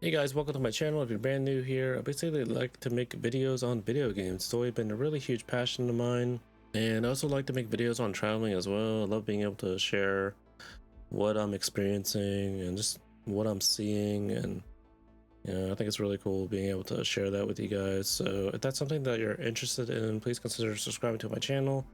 Hey guys, welcome to my channel. If you're brand new here, I basically like to make videos on video games. It's always been a really huge passion of mine, and I also like to make videos on traveling as well. I love being able to share what I'm experiencing and just what I'm seeing, and I think it's really cool being able to share that with you guys. So if that's something that you're interested in, please consider subscribing to my channel.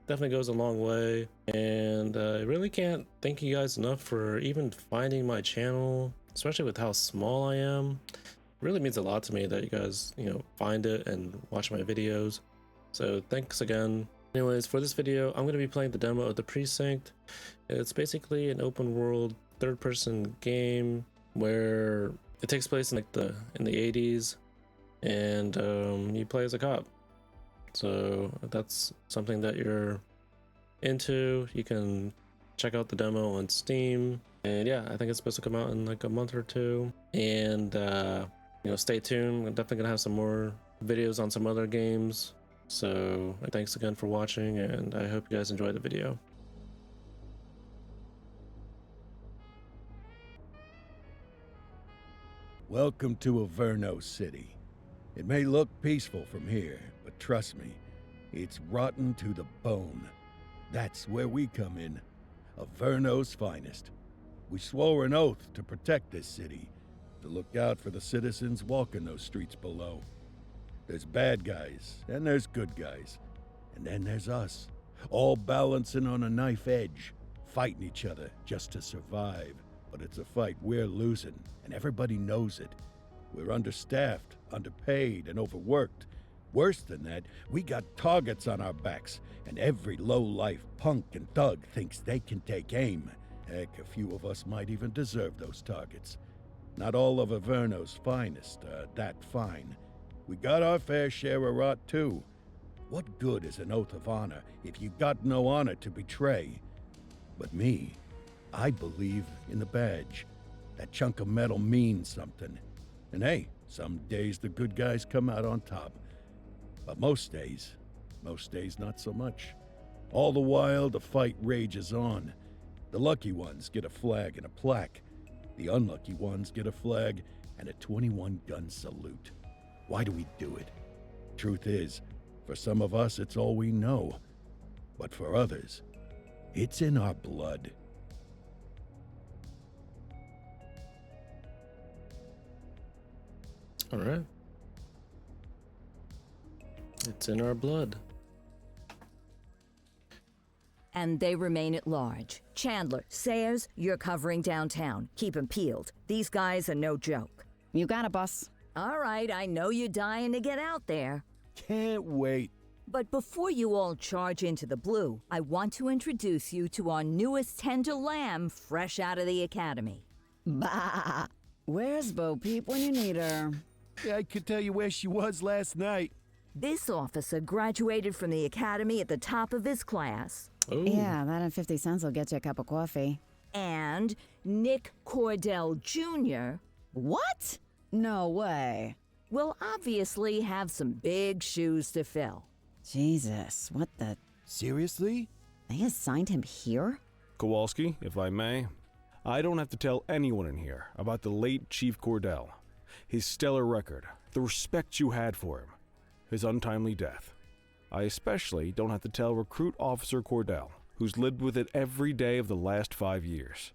Definitely goes a long way, and I really can't thank you guys enough for even finding my channel, especially with how small I am. It really means a lot to me that you guys find it and watch my videos, so thanks again. Anyways, for this video I'm going to be playing the demo of The Precinct. It's basically an open world third-person game where it takes place in in the 80s, and you play as a cop. So if that's something that you're into, you can check out the demo on Steam. And yeah, I think it's supposed to come out in like a month or two. And stay tuned. I'm definitely gonna have some more videos on some other games. So thanks again for watching, and I hope you guys enjoy the video. Welcome to Averno City. It may look peaceful from here, but trust me, it's rotten to the bone. That's where we come in, Averno's finest. We swore an oath to protect this city, to look out for the citizens walking those streets below. There's bad guys, and there's good guys, and then there's us, all balancing on a knife edge, fighting each other just to survive. But it's a fight we're losing, and everybody knows it. We're understaffed, underpaid, and overworked. Worse than that, we got targets on our backs, and every low-life punk and thug thinks they can take aim. Heck, a few of us might even deserve those targets. Not all of Averno's finest are that fine. We got our fair share of rot, too. What good is an oath of honor if you got no honor to betray? But me, I believe in the badge. That chunk of metal means something. And hey, some days the good guys come out on top. But most days not so much. All the while, the fight rages on. The lucky ones get a flag and a plaque. The unlucky ones get a flag and a 21-gun salute. Why do we do it? Truth is, for some of us it's all we know. But for others, it's in our blood. All right. It's in our blood. And they remain at large. Chandler, Sayers, you're covering downtown. Keep 'em peeled. These guys are no joke. You got it, boss. All right, I know you're dying to get out there. Can't wait. But before you all charge into the blue, I want to introduce you to our newest tender lamb fresh out of the academy. Bah! Where's Bo Peep when you need her? Yeah, I could tell you where she was last night. This officer graduated from the academy at the top of his class. Ooh. Yeah, that and 50 cents will get you a cup of coffee. And Nick Cordell Jr. What? No way. will obviously have some big shoes to fill. Jesus, what the... Seriously? They assigned him here? Kowalski, if I may, I don't have to tell anyone in here about the late Chief Cordell, his stellar record, the respect you had for him, his untimely death. I especially don't have to tell Recruit Officer Cordell, who's lived with it every day of the last 5 years.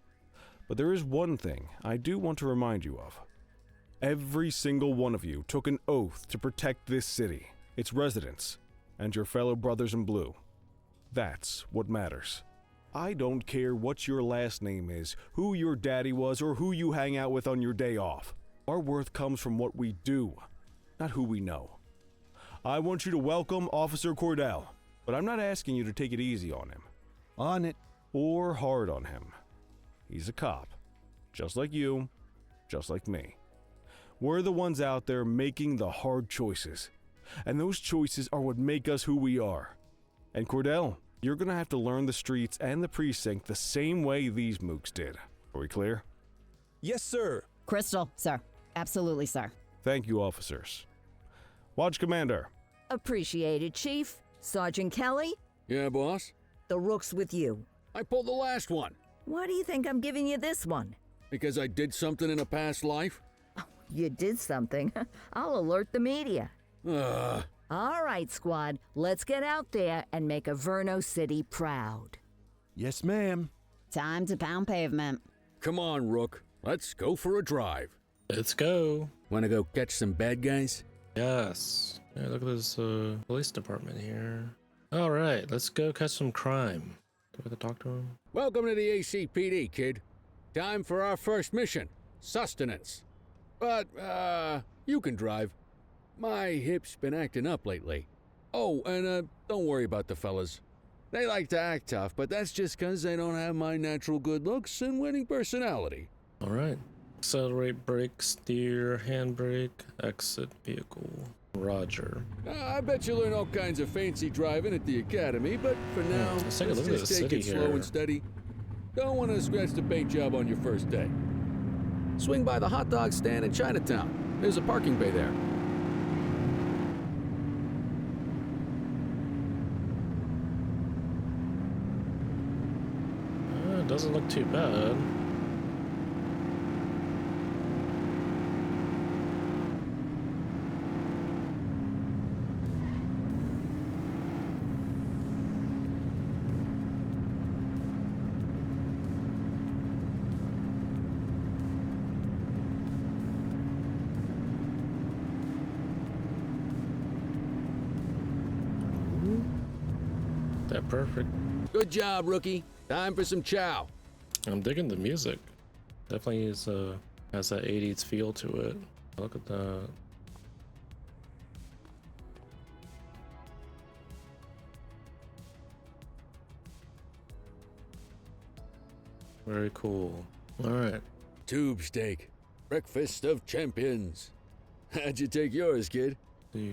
But there is one thing I do want to remind you of. Every single one of you took an oath to protect this city, its residents, and your fellow brothers in blue. That's what matters. I don't care what your last name is, who your daddy was, or who you hang out with on your day off. Our worth comes from what we do, not who we know. I want you to welcome Officer Cordell, but I'm not asking you to take it easy on him. On it. Or hard on him. He's a cop, just like you, just like me. We're the ones out there making the hard choices, and those choices are what make us who we are. And Cordell, you're gonna have to learn the streets and the precinct the same way these mooks did. Are we clear? Yes, sir. Crystal, sir. Absolutely, sir. Thank you, officers. Watch Commander. Appreciated, Chief. Sergeant Kelly, Yeah, boss? the rook's with you. I pulled the last one Why do you think I'm giving you this one? because I did something in a past life. You did something. I'll alert the media. Uh, All right, squad. Let's get out there and make Averno City proud. Yes, ma'am. Time to pound pavement. come on, Rook. Let's go for a drive. Let's go. Wanna go catch some bad guys? Yes. Yeah, look at this police department here. All right, let's go catch some crime. Do we have to talk to him? Welcome to the ACPD, kid. Time for our first mission, sustenance. But, you can drive. My hip's been acting up lately. Oh, and, don't worry about the fellas. They like to act tough, but that's just 'cause they don't have my natural good looks and winning personality. All right. Accelerate, brake, steer, handbrake, exit vehicle. Roger. I bet you learn all kinds of fancy driving at the academy, but for now, let's take a let's look at just the take city it slow here. and steady. Don't want to scratch the paint job on your first day. Swing by the hot dog stand in Chinatown. There's a parking bay there. It doesn't look too bad. That perfect. Good job, rookie. Time for some chow. I'm digging the music. Definitely has that 80s feel to it. Look at that. Very cool. All right. Tube steak. Breakfast of champions. How'd you take yours, kid?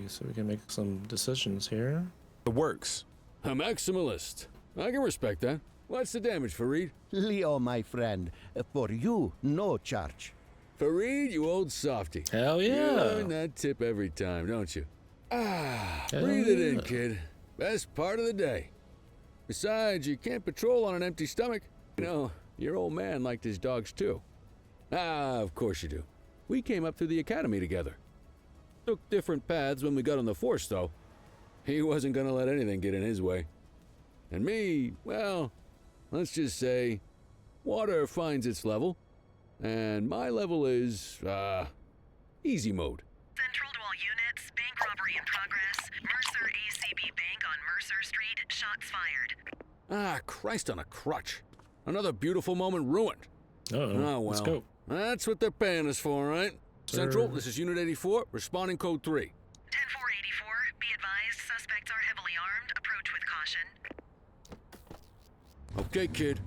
So we can make some decisions here. The works. A maximalist. I can respect that. What's the damage, Fareed? Leo, my friend, for you, no charge. Fareed, you old softy. Hell You yeah. earn that tip every time, don't you? Ah, Hell breathe it in, yeah. kid. Best part of the day. Besides, you can't patrol on an empty stomach. You know, your old man liked his dogs too. Ah, of course you do. We came up through the academy together. Took different paths when we got on the force, though. He wasn't gonna let anything get in his way. And me, well, let's just say, water finds its level. And my level is, easy mode. Central to all units, bank robbery in progress. Mercer ACB Bank on Mercer Street, shots fired. Ah, Christ on a crutch. Another beautiful moment ruined. Uh-oh. Oh, well. Let's go. That's what they're paying us for, right? Sir. Central, this is Unit 84, responding code 3. 10-484, be advised, suspects are heavily armed. Approach with caution. Okay, kid.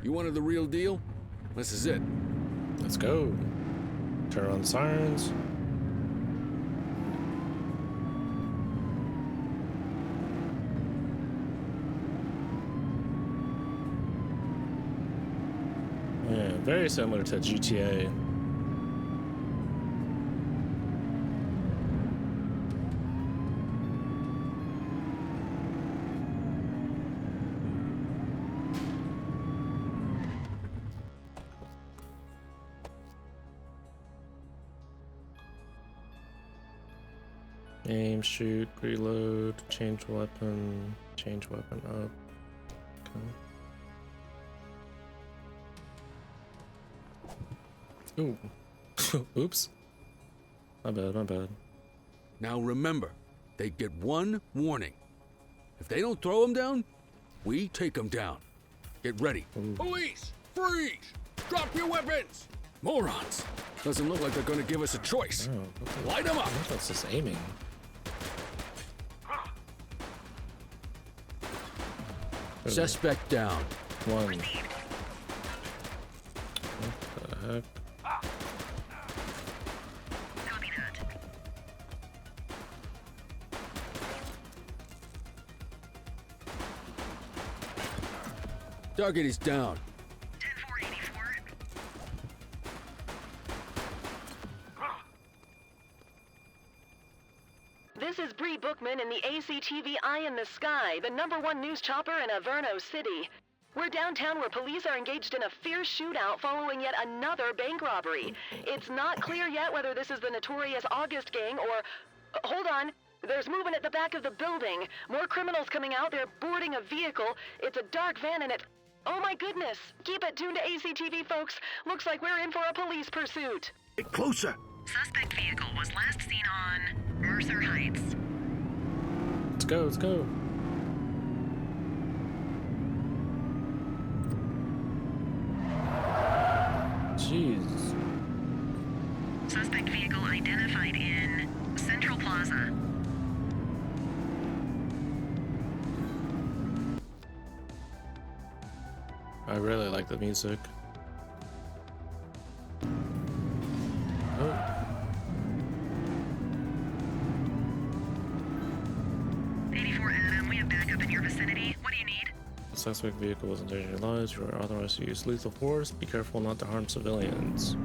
You wanted the real deal? This is it. Let's go. Turn on the sirens. Yeah, very similar to GTA. Aim, shoot, reload, change weapon up. Okay. Ooh. Oops. My bad. Now remember, they get one warning. If they don't throw them down, we take them down. Get ready. Ooh. Police! Freeze! Drop your weapons! Morons! Doesn't look like they're gonna give us a choice. Oh, Light them up! I think that's just aiming. Suspect down. One. What the heck? Copy that. Target is down. 10-484. This is Bree Bookman in the ACTV Eye in the Sky, the #1 news chopper in Averno City. We're downtown where police are engaged in a fierce shootout following yet another bank robbery. It's not clear yet whether this is the notorious August gang or... Hold on. There's movement at the back of the building. More criminals coming out. They're boarding a vehicle. It's a dark van and it's... Oh my goodness. Keep it tuned to ACTV, folks. Looks like we're in for a police pursuit. Get closer. Suspect vehicle was last seen on Mercer Heights. Let's go, let's go. Jeez. Suspect vehicle identified in Central Plaza. I really like the music. Oh. 84 Adam, we have backup in your vicinity. What do you need? The suspect vehicle was endangering lives. You are authorized to use lethal force. Be careful not to harm civilians.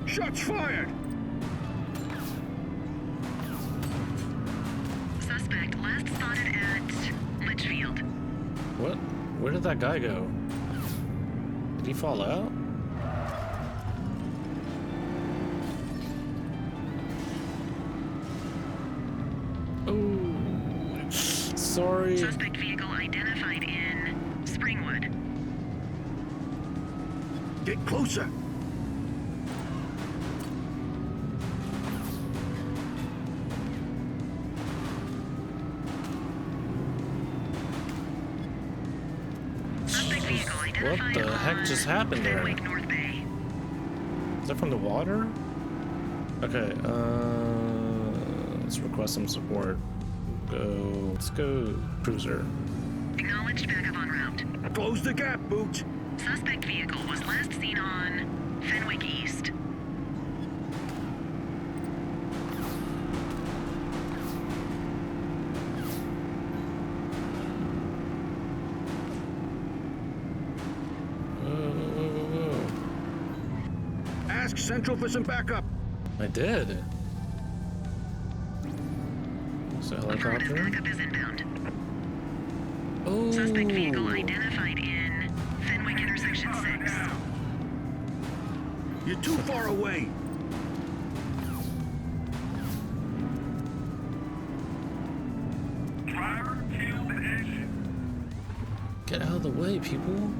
Shots fired. Suspect last spotted at Litchfield. What? Where did that guy go? Did he fall out? Oh, sorry. Suspect vehicle identified in Springwood. Get closer. Suspect vehicle What identified the heck just happened there? Fenwick North Bay. Is that from the water? Okay, let's request some support. Let's go cruiser. Acknowledged backup en route. Close the gap, Boots. Suspect vehicle was last seen on Fenwick East. Whoa. Ask Central for some backup. I did. It's a Affirmative helicopter. backup is inbound. Oh. Suspect vehicle identified in Fenwick Intersection 6. You're too far away. Driver killed the engine. Get out of the way, people.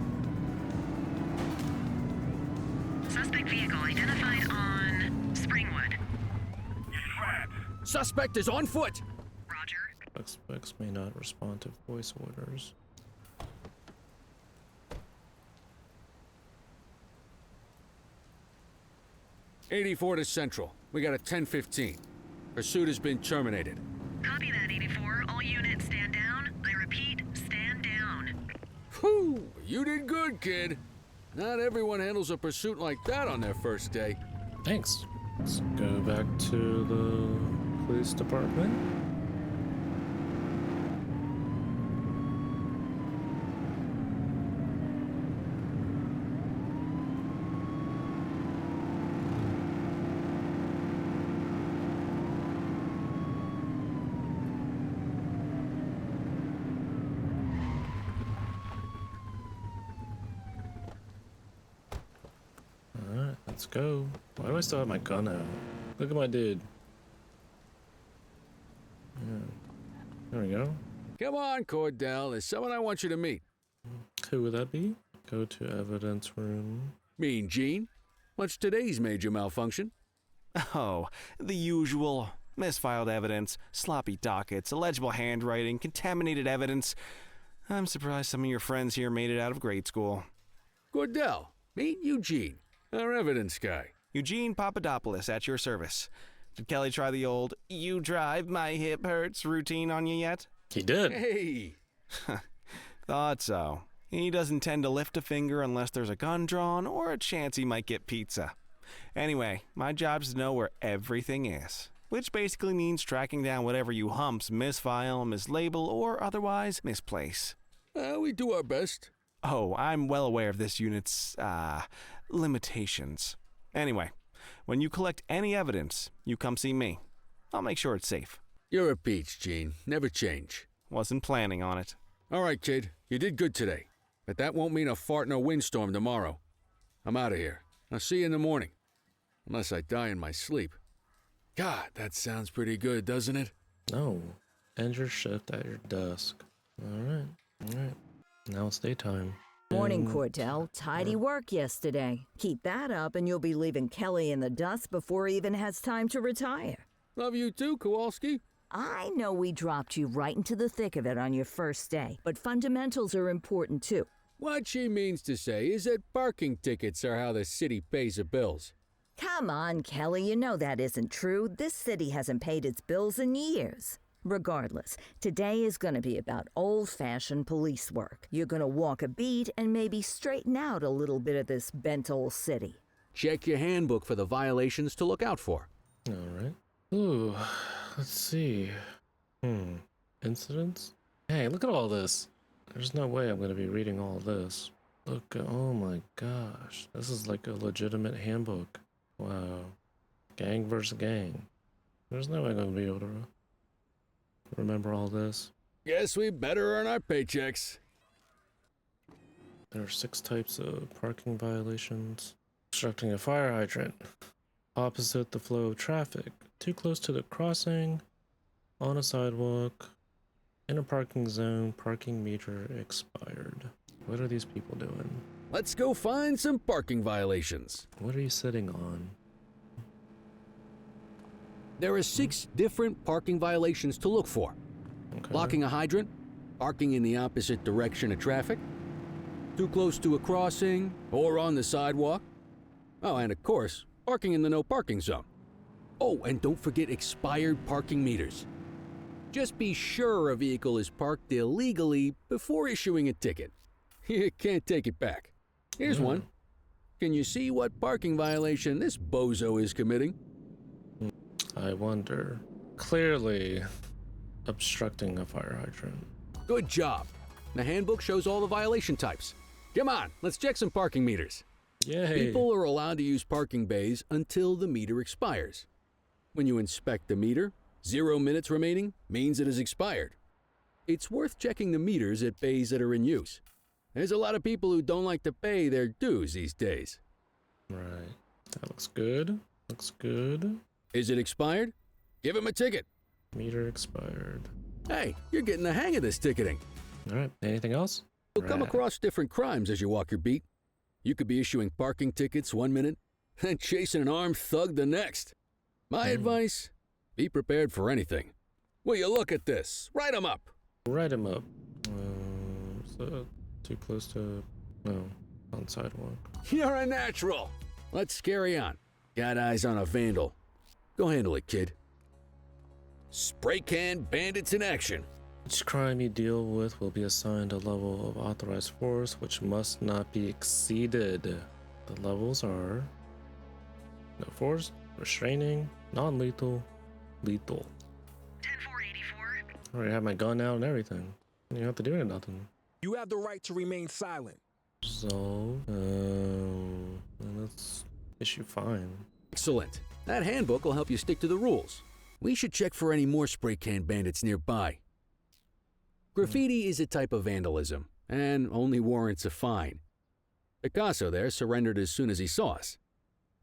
Suspect vehicle identified on Springwood. You're trapped. Suspect is on foot. Roger. Suspects may not respond to voice orders. '84 to Central. We got a 10:15. Pursuit has been terminated. Copy that, 84. All units stand down. I repeat, stand down. Whew, you did good, kid. Not everyone handles a pursuit like that on their first day. Thanks. Let's go back to the police department. Alright, let's go. Why do I still have my gun out? Look at my dude. Yeah. There we go. Come on, Cordell. There's someone I want you to meet. Who would that be? Go to evidence room. Mean Gene? What's today's major malfunction? Oh, the usual. Misfiled evidence, sloppy dockets, illegible handwriting, contaminated evidence. I'm surprised some of your friends here made it out of grade school. Cordell, meet Eugene, our evidence guy. Eugene Papadopoulos at your service. Did Kelly try the old, "you drive, my hip hurts" routine on you yet? He did. Hey! Thought so. He doesn't tend to lift a finger unless there's a gun drawn or a chance he might get pizza. Anyway, my job's to know where everything is, which basically means tracking down whatever you humps misfile, mislabel, or otherwise misplace. We do our best. Oh, I'm well aware of this unit's, limitations. Anyway, when you collect any evidence, you come see me. I'll make sure it's safe. You're a peach, Gene. Never change. Wasn't planning on it. All right, kid. You did good today. but that won't mean a fart in a windstorm tomorrow. I'm out of here. I'll see you in the morning. Unless I die in my sleep. God, that sounds pretty good, doesn't it? No. End your shift at your desk. Alright. Now it's daytime. Morning, And- Cordell. Tidy work yesterday. Keep that up and you'll be leaving Kelly in the dust before he even has time to retire. Love you too, Kowalski. I know we dropped you right into the thick of it on your first day, but fundamentals are important too. What she means to say is that parking tickets are how the city pays the bills. Come on, Kelly, you know that isn't true. This city hasn't paid its bills in years. Regardless, today is going to be about old-fashioned police work. You're going to walk a beat and maybe straighten out a little bit of this bent old city. Check your handbook for the violations to look out for. Alright. Ooh, let's see. Incidents? Hey, look at all this. There's no way I'm going to be reading all this. Look, oh my gosh. This is like a legitimate handbook. Wow. Gang versus gang. There's no way I'm going to be able to remember all this. Guess we better earn our paychecks. There are 6 types of parking violations. Obstructing a fire hydrant. Opposite the flow of traffic. Too close to the crossing. On a sidewalk. In a parking zone. Parking meter expired. What are these people doing? Let's go find some parking violations. What are you sitting on? There are 6 different parking violations to look for. Okay. Blocking a hydrant, parking in the opposite direction of traffic, too close to a crossing or on the sidewalk. Oh, and of course, parking in the no parking zone. Oh, and don't forget expired parking meters. Just be sure a vehicle is parked illegally before issuing a ticket. You can't take it back. Here's one. Can you see what parking violation this bozo is committing? I wonder. Clearly obstructing a fire hydrant. Good job. The handbook shows all the violation types. Come on, let's check some parking meters. Yay! People are allowed to use parking bays until the meter expires. When you inspect the meter, 0 minutes remaining means it has expired. It's worth checking the meters at bays that are in use. There's a lot of people who don't like to pay their dues these days. Right. That looks good. Looks good. Is it expired? Give him a ticket. Meter expired. Hey, you're getting the hang of this ticketing. Alright, anything else? You'll come Right. across different crimes as you walk your beat. You could be issuing parking tickets 1 minute and chasing an armed thug the next. My advice, be prepared for anything. Will you look at this? Write 'em up. Write him up. So too close to... No, on sidewalk. You're a natural. Let's carry on. Got eyes on a vandal. Go handle it, kid. Spray can bandits in action. Each crime you deal with will be assigned a level of authorized force which must not be exceeded. The levels are no force, restraining, non-lethal, lethal. 10-484. I already have my gun out and everything. You don't have to do nothing. You have the right to remain silent. So, let's issue fine. Excellent. That handbook will help you stick to the rules. We should check for any more spray can bandits nearby. Graffiti is a type of vandalism, and only warrants a fine. Picasso there surrendered as soon as he saw us.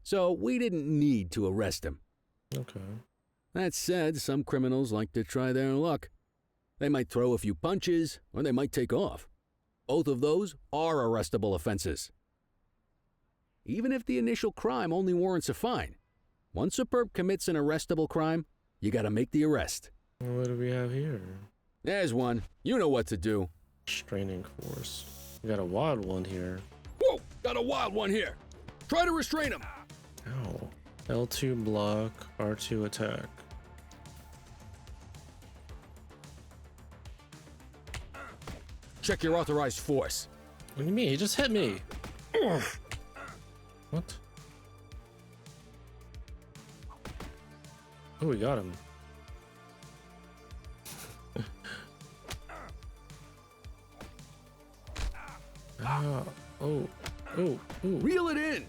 So we didn't need to arrest him. Okay. That said, some criminals like to try their luck. They might throw a few punches, or they might take off. Both of those are arrestable offenses. Even if the initial crime only warrants a fine, once a perp commits an arrestable crime, you gotta make the arrest. What do we have here? There's one. You know what to do. Restraining force. We got a wild one here. Whoa! Got a wild one here. Try to restrain him. Ow. L2 block, R2 attack. Check your authorized force. What do you mean? He just hit me. What? Oh, we got him. Ah, oh, oh, oh. Reel it in.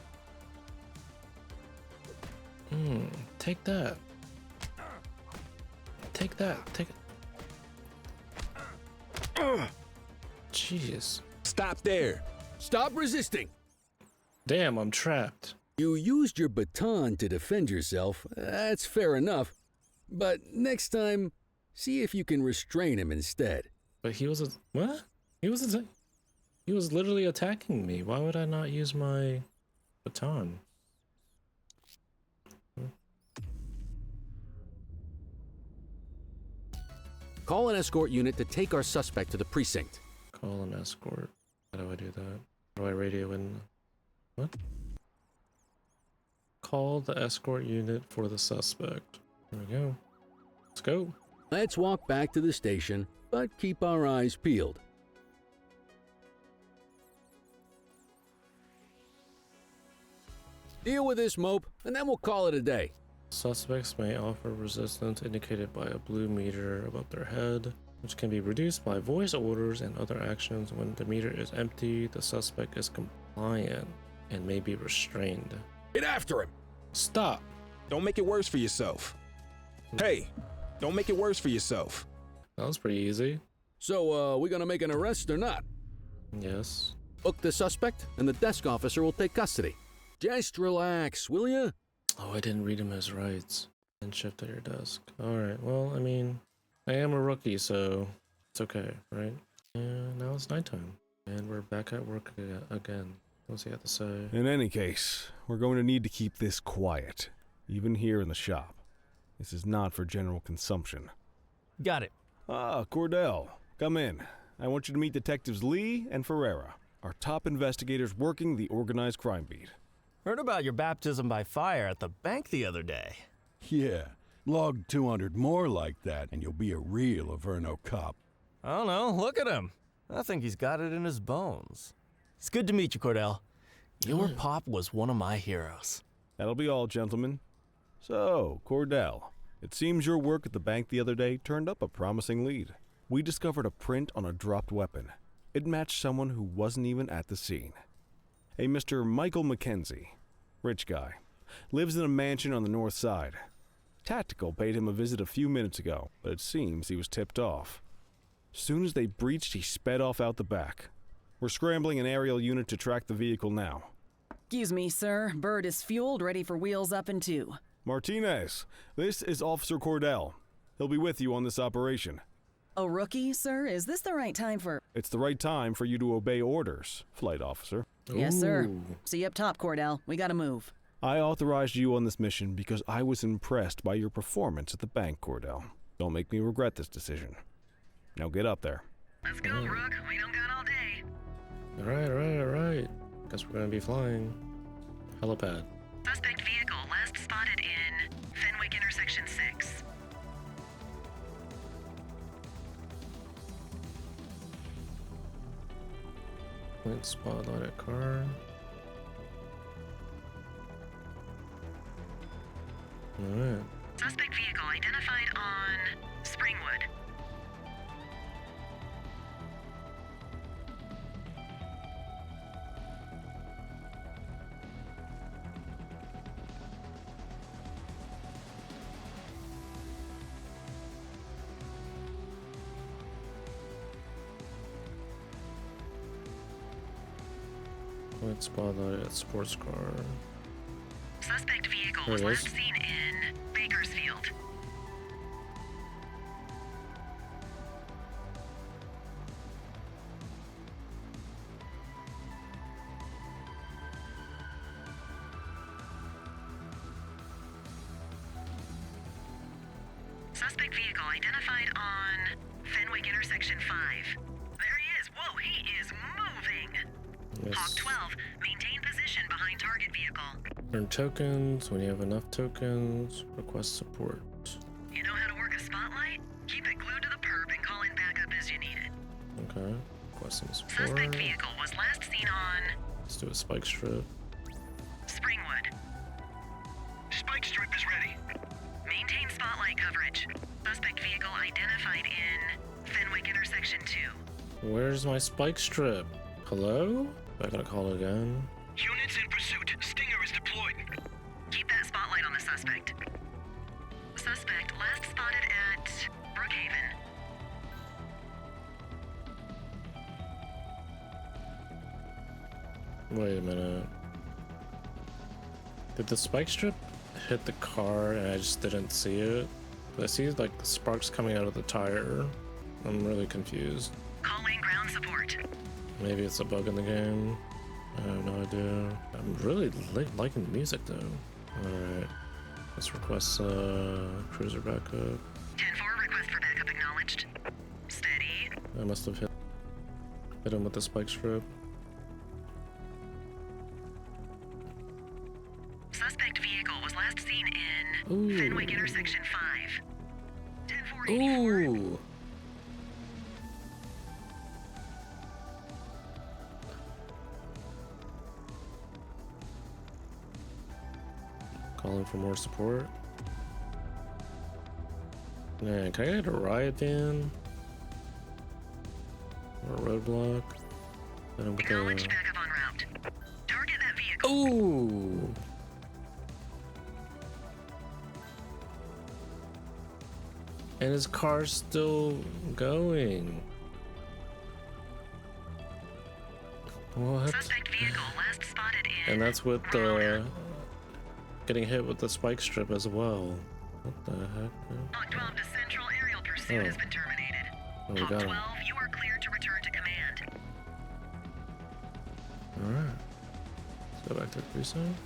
Take that. Take that. Take it. Jeez. Stop there. Stop resisting. Damn, I'm trapped. You used your baton to defend yourself. That's fair enough. But next time, see if you can restrain him instead. But he was a what? He was literally attacking me. Why would I not use my baton? Call an escort unit to take our suspect to the precinct. Call an escort. How do I do that? How do I radio in? What? Call the escort unit for the suspect. There we go. Let's go. Let's walk back to the station, but keep our eyes peeled. Deal with this mope, and then we'll call it a day. Suspects may offer resistance indicated by a blue meter above their head, which can be reduced by voice orders and other actions. When the meter is empty, the suspect is compliant and may be restrained. Get after him! Stop! Don't make it worse for yourself. Hey, don't make it worse for yourself. That was pretty easy. So, we gonna make an arrest or not? Yes. Book the suspect, and the desk officer will take custody. Just relax, will ya? Oh, I didn't read him his rights. And shift at your desk. Alright, well, I mean, I am a rookie, so it's okay, right? And now it's nighttime. And we're back at work again. What's he have to say? In any case, we're going to need to keep this quiet, even here in the shop. This is not for general consumption. Got it. Ah, Cordell, come in. I want you to meet Detectives Lee and Ferreira, our top investigators working the organized crime beat. Heard about your baptism by fire at the bank the other day. Yeah, log 200 more like that, and you'll be a real Averno cop. I don't know, look at him. I think he's got it in his bones. It's good to meet you, Cordell. Your pop was one of my heroes. That'll be all, gentlemen. So, Cordell, it seems your work at the bank the other day turned up a promising lead. We discovered a print on a dropped weapon. It matched someone who wasn't even at the scene. A Mr. Michael Mackenzie, rich guy, lives in a mansion on the north side. Tactical paid him a visit a few minutes ago, but it seems he was tipped off. Soon as they breached, he sped off out the back. We're scrambling an aerial unit to track the vehicle now. Excuse me, sir. Bird is fueled, ready for wheels up in 2. Martinez, this is Officer Cordell. He'll be with you on this operation. A rookie, sir? Is this the right time for... It's the right time for you to obey orders, flight officer. Yes, sir. Ooh. See you up top, Cordell. We gotta move. I authorized you on this mission because I was impressed by your performance at the bank, Cordell. Don't make me regret this decision. Now get up there. Let's go, Rook. We don't got all day. Alright. Guess we're gonna be flying. Helipad. Suspect vehicle last spotted in Fenwick intersection 6. Point spotlight car. Alright. Suspect vehicle identified on Springwood. Point spotlight at sports car. Suspect vehicle There was it last is. seen in Bakersfield. Suspect vehicle identified on Fenwick intersection 5. There he is. Whoa, he is moving. Hawk Yes. 12, maintain position behind target vehicle. Earn tokens. When you have enough tokens, request support. You know how to work a spotlight? Keep it glued to the perp and call in backup as you need it. Okay. Requesting support. Suspect vehicle was last seen on Let's do a spike strip. Springwood. Spike strip is ready. Maintain spotlight coverage. Suspect vehicle identified in Fenwick intersection 2. Where's my spike strip? Hello? I gotta call again. Units in pursuit. Stinger is deployed. Keep that spotlight on the suspect. Suspect last spotted at Brookhaven. Wait a minute. Did the spike strip hit the car and I just didn't see it? I see like sparks coming out of the tire. I'm really confused. Calling ground support. Maybe it's a bug in the game. I have no idea. I'm really liking the music though. Alright. Let's request cruiser backup. 10-4, request for backup acknowledged. Steady. I must have hit him with the spike strip. Suspect vehicle was last seen in Fenwick intersection 5. 10-4. Ooh. Calling for more support. Man, can I get a riot van? Or a roadblock? Acknowledged backup en route. Target that vehicle. Ooh. And his car's still going. What? Suspect vehicle last spotted in. And that's with the getting hit with the spike strip as well. What the heck? Hawk 12 to Central, aerial pursuit has been terminated. Oh, we Hawk got 12, him. you are cleared to return to command. Alright. Let's go back to the precinct.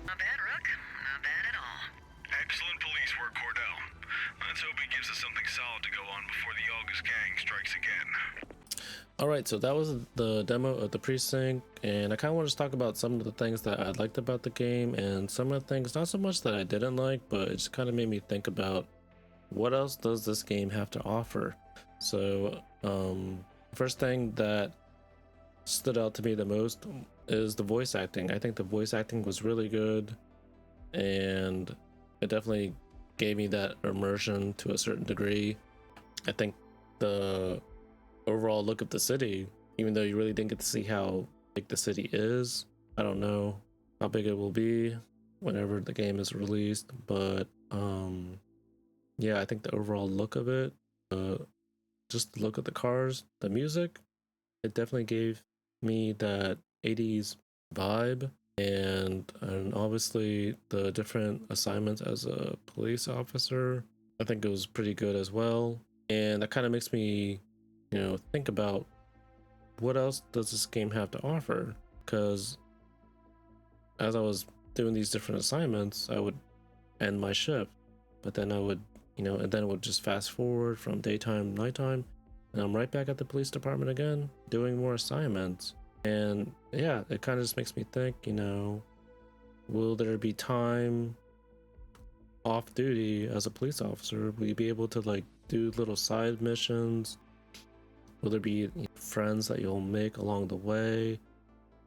Not bad, Rook. Not bad at all. Excellent police work, Cordell. Let's hope it gives us something solid to go on before the August gang strikes again. Alright, so that was the demo of the precinct, and I kind of want to talk about some of the things that I liked about the game and some of the things not so much that I didn't like, but it just kind of made me think about what else does this game have to offer. So first thing that stood out to me the most is the voice acting. I think the voice acting was really good, and it definitely gave me that immersion to a certain degree. I think the overall look of the city, even though you really didn't get to see how big the city is, I don't know how big it will be whenever the game is released, but yeah, I think the overall look of it, just the look of the cars, the music, it definitely gave me that 80s vibe, and obviously the different assignments as a police officer, I think it was pretty good as well. And that kind of makes me, you know, think about what else does this game have to offer, because as I was doing these different assignments, I would end my shift, but then I would, you know, and then it would just fast forward from daytime to nighttime, and I'm right back at the police department again doing more assignments. And yeah, it kind of just makes me think, you know, will there be time off duty as a police officer? Will you be able to like do little side missions? Will there be friends that you'll make along the way?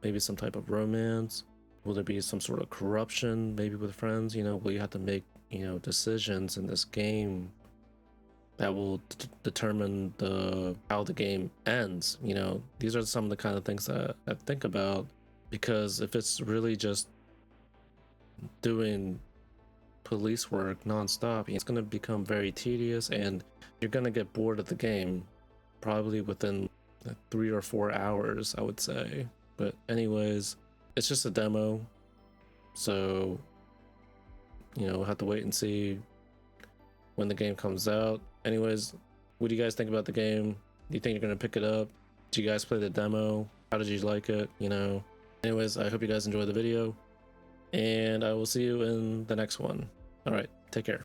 Maybe some type of romance? Will there be some sort of corruption maybe with friends? You know, will you have to make, you know, decisions in this game that will determine how the game ends? You know, these are some of the kind of things that I think about, because if it's really just doing police work nonstop, it's going to become very tedious, and you're going to get bored of the game probably within 3 or 4 hours, I would say. But anyways, it's just a demo, so you know, we'll have to wait and see when the game comes out. Anyways, what do you guys think about the game? Do you think you're gonna pick it up? Did you guys play the demo? How did you like it? You know, anyways, I hope you guys enjoyed the video, and I will see you in the next one. All right, take care.